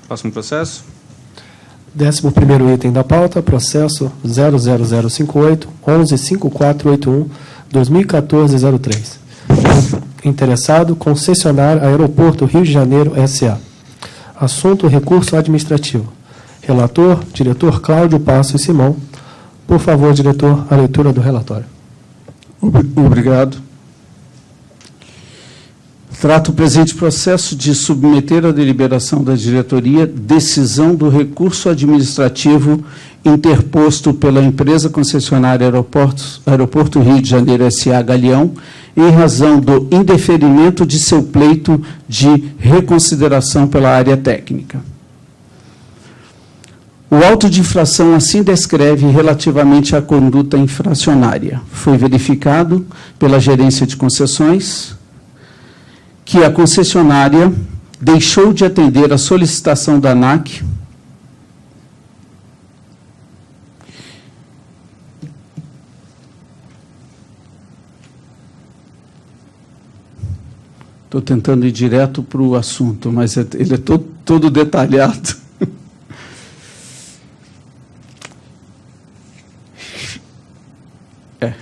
Próximo processo. 11º item da pauta, processo 00058-115481-2014-03. Interessado, concessionário Aeroporto Rio de Janeiro, S.A. Assunto, recurso administrativo. Relator, diretor Cláudio Passos Simão. Por favor, diretor, a leitura do relatório. Obrigado. Trato o presente processo de submeter à deliberação da diretoria decisão do recurso administrativo interposto pela empresa concessionária Aeroporto Rio de Janeiro S.A. Galeão, em razão do indeferimento de seu pleito de reconsideração pela área técnica. O auto de infração assim descreve relativamente à conduta infracionária. Foi verificado pela gerência de concessões que a concessionária deixou de atender a solicitação da ANAC Estou tentando ir direto para o assunto, mas ele é todo detalhado.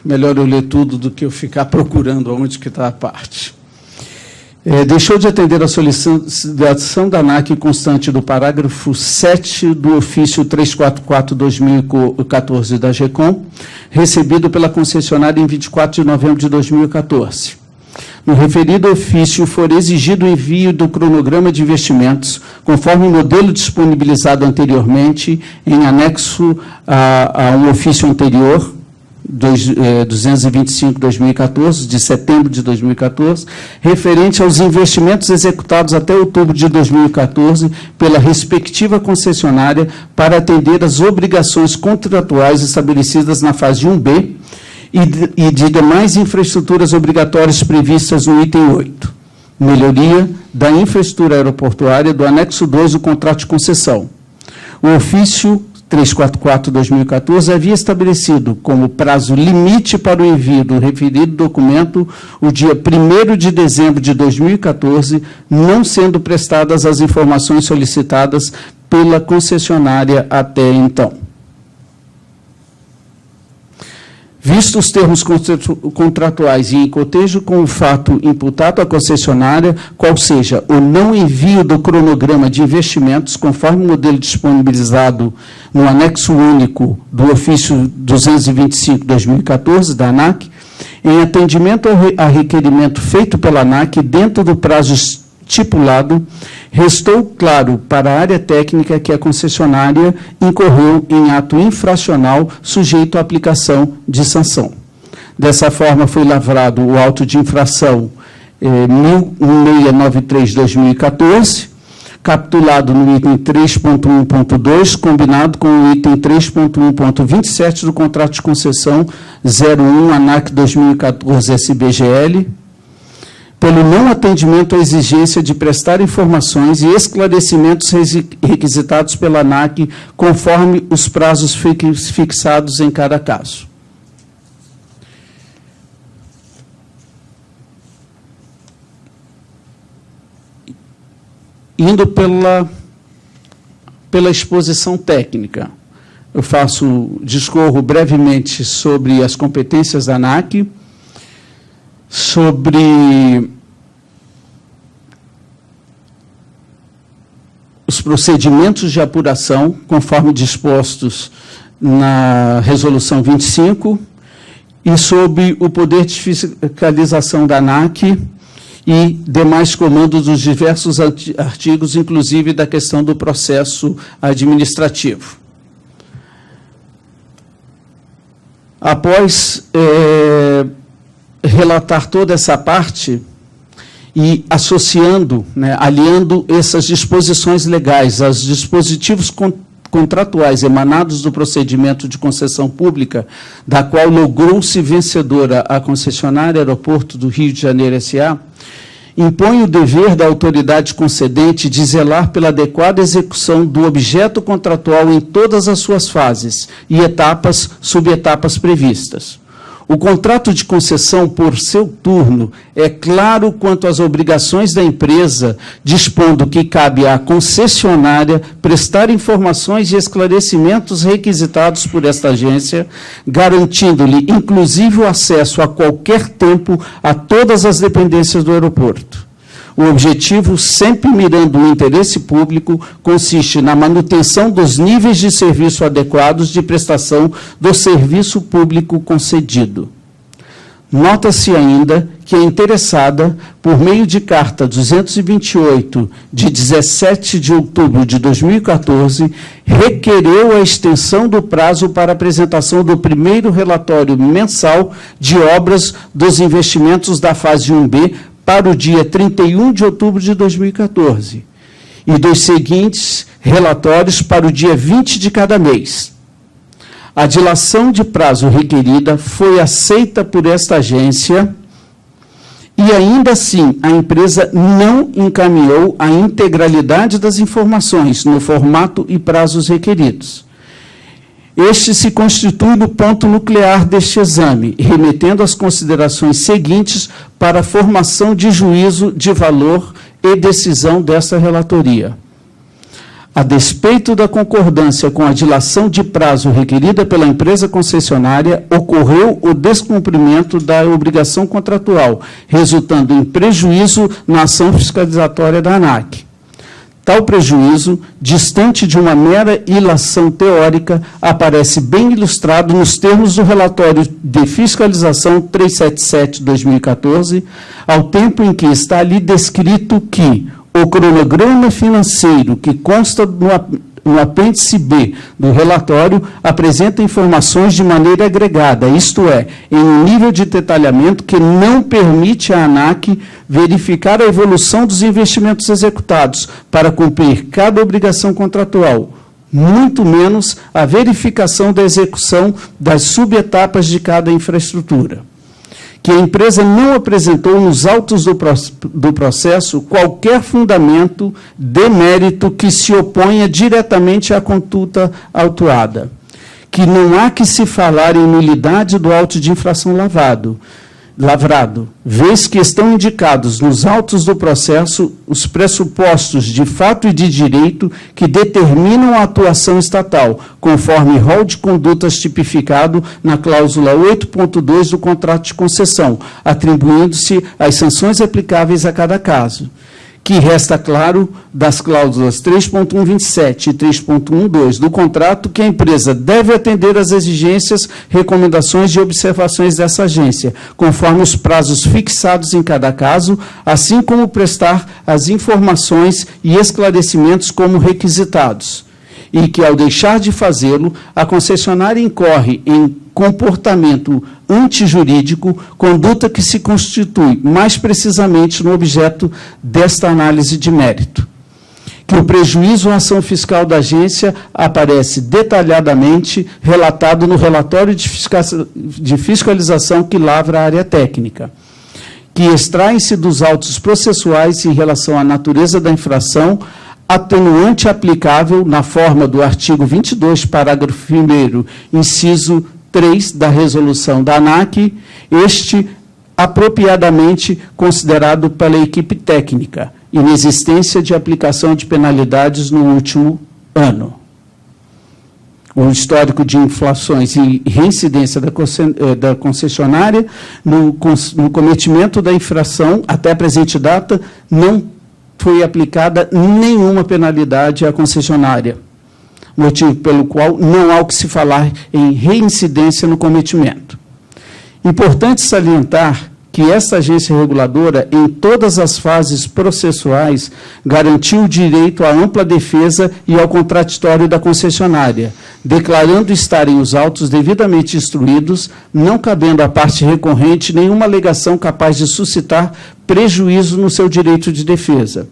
Melhor eu ler tudo do que eu ficar procurando onde que está a parte. Deixou de atender a solicitação da ANAC constante do parágrafo 7 do ofício 344/2014 da GECOM, recebido pela concessionária em 24 de novembro de 2014. No referido ofício, for exigido o envio do cronograma de investimentos, conforme o modelo disponibilizado anteriormente, em anexo a um ofício anterior, 225/2014, de setembro de 2014, referente aos investimentos executados até outubro de 2014 pela respectiva concessionária para atender às obrigações contratuais estabelecidas na fase 1B e de demais infraestruturas obrigatórias previstas no item 8, melhoria da infraestrutura aeroportuária do anexo 2 do contrato de concessão. O ofício 344/2014 havia estabelecido como prazo limite para o envio do referido documento o dia 1º de dezembro de 2014, não sendo prestadas as informações solicitadas pela concessionária até então. Visto os termos contratuais e em cotejo com o fato imputado à concessionária, qual seja o não envio do cronograma de investimentos, conforme o modelo disponibilizado no anexo único do ofício 225/2014 da ANAC, em atendimento a requerimento feito pela ANAC dentro do prazo estipulado, restou claro para a área técnica que a concessionária incorreu em ato infracional sujeito à aplicação de sanção. Dessa forma, foi lavrado o auto de infração 1693/2014, capitulado no item 3.1.2, combinado com o item 3.1.27 do contrato de concessão 01 ANAC 2014 SBGL, pelo não atendimento à exigência de prestar informações e esclarecimentos requisitados pela ANAC, conforme os prazos fixados em cada caso. Indo pela exposição técnica, eu discorro brevemente sobre as competências da ANAC, sobre os procedimentos de apuração, conforme dispostos na Resolução 25, e sobre o poder de fiscalização da ANAC e demais comandos dos diversos artigos, inclusive da questão do processo administrativo. Após relatar toda essa parte e associando, aliando essas disposições legais aos dispositivos contratuais emanados do procedimento de concessão pública, da qual logrou-se vencedora a concessionária Aeroporto do Rio de Janeiro S.A., impõe o dever da autoridade concedente de zelar pela adequada execução do objeto contratual em todas as suas fases e etapas, subetapas previstas. O contrato de concessão, por seu turno, é claro quanto às obrigações da empresa, dispondo que cabe à concessionária prestar informações e esclarecimentos requisitados por esta agência, garantindo-lhe, inclusive, o acesso a qualquer tempo a todas as dependências do aeroporto. O objetivo, sempre mirando o interesse público, consiste na manutenção dos níveis de serviço adequados de prestação do serviço público concedido. Nota-se ainda que a interessada, por meio de carta 228, de 17 de outubro de 2014, requereu a extensão do prazo para apresentação do primeiro relatório mensal de obras dos investimentos da fase 1B para o dia 31 de outubro de 2014, e dos seguintes relatórios para o dia 20 de cada mês. A dilação de prazo requerida foi aceita por esta agência e, ainda assim, a empresa não encaminhou a integralidade das informações no formato e prazos requeridos. Este se constitui no ponto nuclear deste exame, remetendo às considerações seguintes para a formação de juízo de valor e decisão desta relatoria. A despeito da concordância com a dilação de prazo requerida pela empresa concessionária, ocorreu o descumprimento da obrigação contratual, resultando em prejuízo na ação fiscalizatória da ANAC. Tal prejuízo, distante de uma mera ilação teórica, aparece bem ilustrado nos termos do relatório de fiscalização 377/2014, ao tempo em que está ali descrito que o cronograma financeiro que consta no apêndice B do relatório apresenta informações de maneira agregada, isto é, em um nível de detalhamento que não permite à ANAC verificar a evolução dos investimentos executados para cumprir cada obrigação contratual, muito menos a verificação da execução das subetapas de cada infraestrutura. Que a empresa não apresentou nos autos do processo qualquer fundamento de mérito que se oponha diretamente à conduta autuada. Que não há que se falar em nulidade do auto de infração lavrado, vez que estão indicados nos autos do processo os pressupostos de fato e de direito que determinam a atuação estatal, conforme rol de condutas tipificado na cláusula 8.2 do contrato de concessão, atribuindo-se as sanções aplicáveis a cada caso. Que resta claro das cláusulas 3.127 e 3.12 do contrato que a empresa deve atender às exigências, recomendações e observações dessa agência, conforme os prazos fixados em cada caso, assim como prestar as informações e esclarecimentos como requisitados. E que, ao deixar de fazê-lo, a concessionária incorre em comportamento antijurídico, conduta que se constitui mais precisamente no objeto desta análise de mérito. Que o prejuízo à ação fiscal da agência aparece detalhadamente relatado no relatório de fiscalização que lavra a área técnica. Que extraem-se dos autos processuais em relação à natureza da infração atenuante aplicável na forma do artigo 22, parágrafo 1º, inciso 3 da resolução da ANAC, este apropriadamente considerado pela equipe técnica, inexistência de aplicação de penalidades no último ano. O histórico de inflações e reincidência da concessionária no cometimento da infração, até a presente data, não foi aplicada nenhuma penalidade à concessionária, motivo pelo qual não há o que se falar em reincidência no cometimento. Importante salientar que esta agência reguladora, em todas as fases processuais, garantiu o direito à ampla defesa e ao contraditório da concessionária, declarando estarem os autos devidamente instruídos, não cabendo à parte recorrente nenhuma alegação capaz de suscitar prejuízo no seu direito de defesa.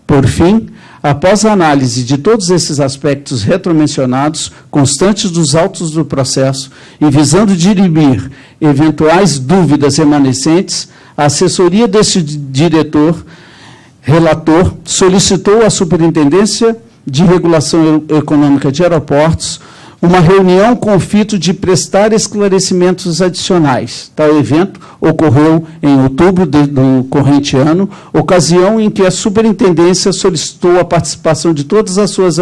Por fim, após a análise de todos esses aspectos retromencionados, constantes dos autos do processo, e visando dirimir eventuais dúvidas remanescentes, a assessoria deste relator, solicitou à Superintendência de Regulação Econômica de Aeroportos uma reunião com o fito de prestar esclarecimentos adicionais. Tal evento ocorreu em outubro do corrente ano, ocasião em que a superintendência solicitou a participação de todas as suas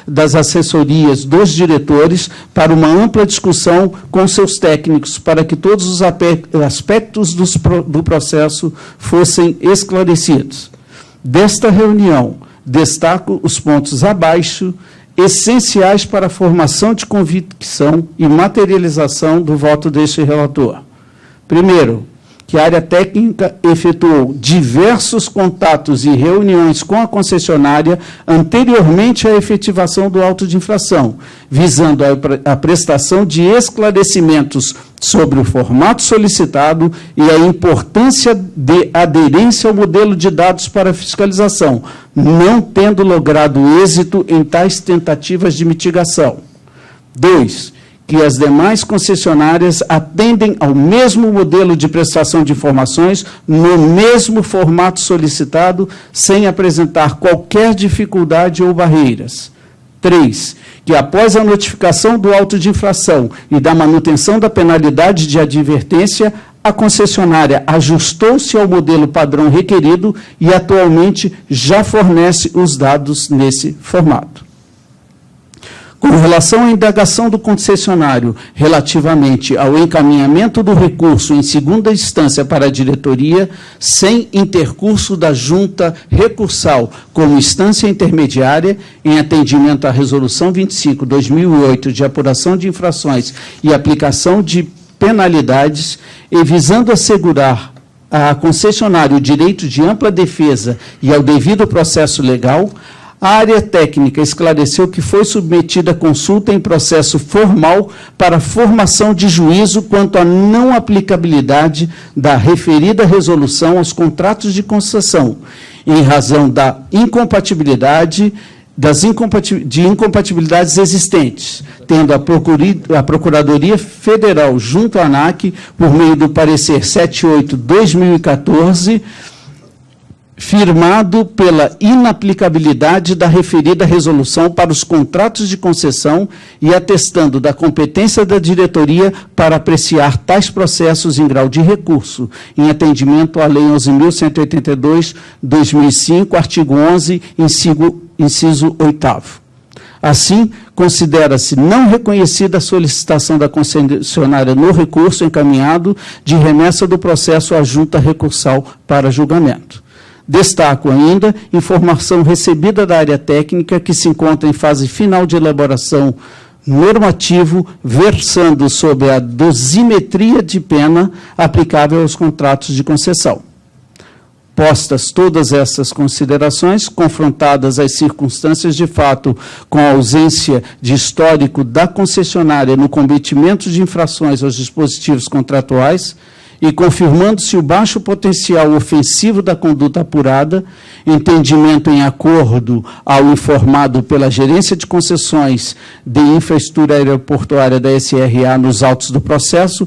das assessorias dos diretores para uma ampla discussão com seus técnicos, para que todos os aspectos do processo fossem esclarecidos. Desta reunião, destaco os pontos abaixo, essenciais para a formação de convicção e materialização do voto deste relator. Primeiro, que a área técnica efetuou diversos contatos e reuniões com a concessionária anteriormente à efetivação do auto de infração, visando a prestação de esclarecimentos sobre o formato solicitado e a importância de aderência ao modelo de dados para fiscalização, não tendo logrado êxito em tais tentativas de mitigação. 2. Que as demais concessionárias atendem ao mesmo modelo de prestação de informações no mesmo formato solicitado, sem apresentar qualquer dificuldade ou barreiras. 3. Que após a notificação do auto de infração e da manutenção da penalidade de advertência, a concessionária ajustou-se ao modelo padrão requerido e atualmente já fornece os dados nesse formato. Com relação à indagação do concessionário relativamente ao encaminhamento do recurso em segunda instância para a diretoria, sem intercurso da junta recursal como instância intermediária, em atendimento à Resolução 25/2008 de apuração de infrações e aplicação de penalidades, e visando assegurar à concessionária o direito de ampla defesa e ao devido processo legal, a área técnica esclareceu que foi submetida a consulta em processo formal para formação de juízo quanto à não aplicabilidade da referida resolução aos contratos de concessão, em razão da incompatibilidade de incompatibilidades existentes, tendo a Procuradoria Federal junto à ANAC, por meio do parecer 78/2014, firmado pela inaplicabilidade da referida resolução para os contratos de concessão e atestando da competência da diretoria para apreciar tais processos em grau de recurso, em atendimento à Lei 11.182/2005, artigo 11, inciso 8º. Assim, considera-se não reconhecida a solicitação da concessionária no recurso encaminhado de remessa do processo à junta recursal para julgamento. Destaco ainda informação recebida da área técnica que se encontra em fase final de elaboração normativo, versando sobre a dosimetria de pena aplicável aos contratos de concessão. Postas todas essas considerações, confrontadas às circunstâncias de fato com a ausência de histórico da concessionária no cometimento de infrações aos dispositivos contratuais, e confirmando-se o baixo potencial ofensivo da conduta apurada, entendimento em acordo ao informado pela Gerência de Concessões de Infraestrutura Aeroportuária da SRA nos autos do processo,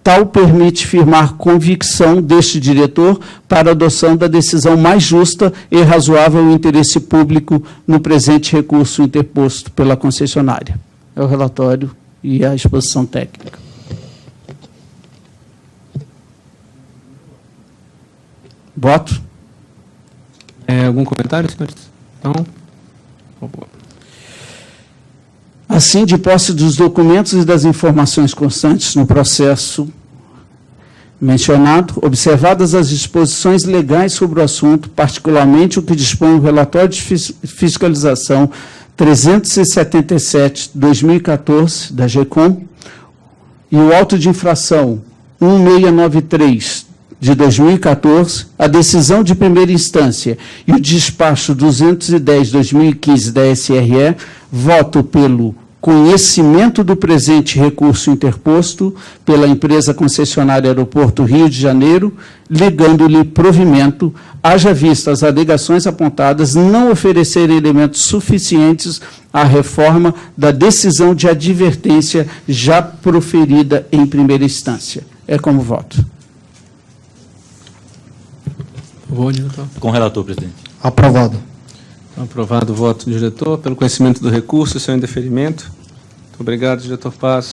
tal permite firmar convicção deste diretor para a adoção da decisão mais justa e razoável em interesse público no presente recurso interposto pela concessionária. É o relatório e a exposição técnica. Voto. Algum comentário, senhores? Não? Assim, de posse dos documentos e das informações constantes no processo mencionado, observadas as disposições legais sobre o assunto, particularmente o que dispõe o relatório de fiscalização 377/2014 da GECOM e o auto de infração 1693 de 2014, a decisão de primeira instância e o despacho 210/2015 da SRE, voto pelo conhecimento do presente recurso interposto pela empresa concessionária Aeroporto Rio de Janeiro, ligando-lhe provimento, haja vista as alegações apontadas não oferecerem elementos suficientes à reforma da decisão de advertência já proferida em primeira instância. É como voto. Com o relator, presidente. Aprovado. Aprovado o voto do diretor. Pelo conhecimento do recurso e seu indeferimento, Obrigado, diretor Passo.